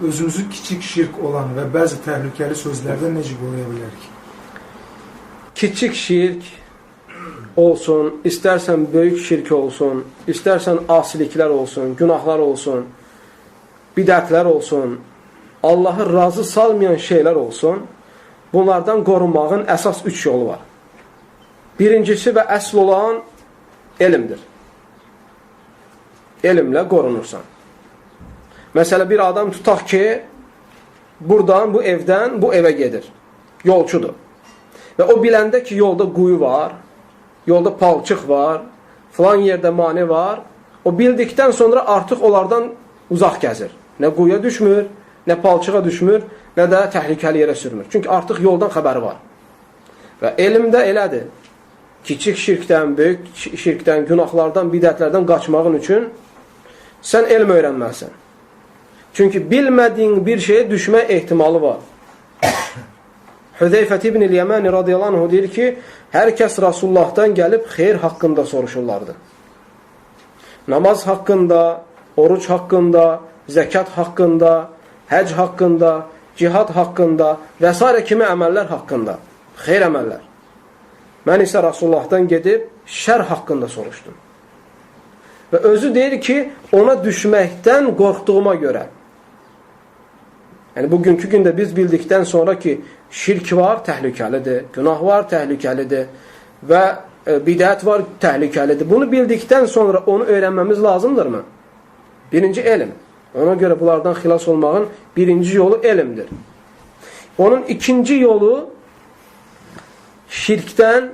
özümüzü kiçik şirk olan və bəzi təhlükəli sözlərdən necə qoruya bilərik? Kiçik şirk olsun, istərsən böyük şirk olsun, istərsən asiliklər olsun, günahlar olsun, bidətlər olsun, Allahı razı salmayan şeylər olsun, bunlardan qorunmağın əsas 3 yolu var. Birincisi və əsl olan elmdir. Elmlə qorunursan. Məsələ bir adam tutaq ki, buradan, bu evdən, bu evə gedir. Yolçudur. Və o biləndə ki, yolda quyu var, yolda palçıq var, filan yerdə mane var, o bildikdən sonra artıq onlardan uzaq gəzir. Nə quyuya düşmür, nə palçığa düşmür, nə də təhlükəli yerə sürmür. Çünki artıq yoldan xəbəri var. Və elm də elədir. Kiçik şirkdən, böyük şirkdən, günahlardan, bidətlərdən qaçmağın üçün sən elm öyrənməlisən. Çünki bilmədiyin bir şeyə düşmə ehtimalı var. Hüzeyfət ibn el-Yəməni radiyallahu anh deyir ki, hər kəs Rasullahdan gəlib xeyr haqqında soruşurlardı. Namaz haqqında, oruç haqqında, zəkat haqqında, həc haqqında, cihad haqqında və s. kimi əməllər haqqında, xeyr əməllər. Mən isə Rasullahdan gedib şər haqqında soruşdum. Və özü deyir ki, ona düşməkdən qorxduğuma görə. Yəni, bugünkü gündə biz bildikdən sonra ki, şirk var, təhlükəlidir, günah var, təhlükəlidir və bidət var, təhlükəlidir. Bunu bildikdən sonra onu öyrənməmiz lazımdırmı? Birinci elm. Ona görə bunlardan xilas olmağın birinci yolu elmdir. Onun ikinci yolu şirkdən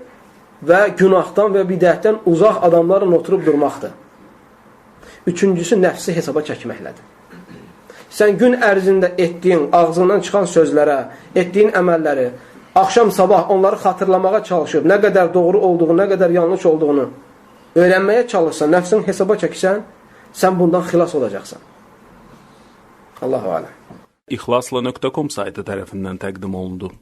və günahdan və bidətdən uzaq adamların oturub durmaqdır. Üçüncüsü nəfsi hesaba çəkməklədir. Sən gün ərzində etdiyin, ağzından çıxan sözlərə, etdiyin əməlləri, axşam sabah onları xatırlamağa çalışıb, nə qədər doğru olduğunu, nə qədər yanlış olduğunu öyrənməyə çalışsan, nəfsin hesaba çəksən, sən bundan xilas olacaqsan. Allahu aləm. İxlasla.com saytı tərəfindən təqdim olundu.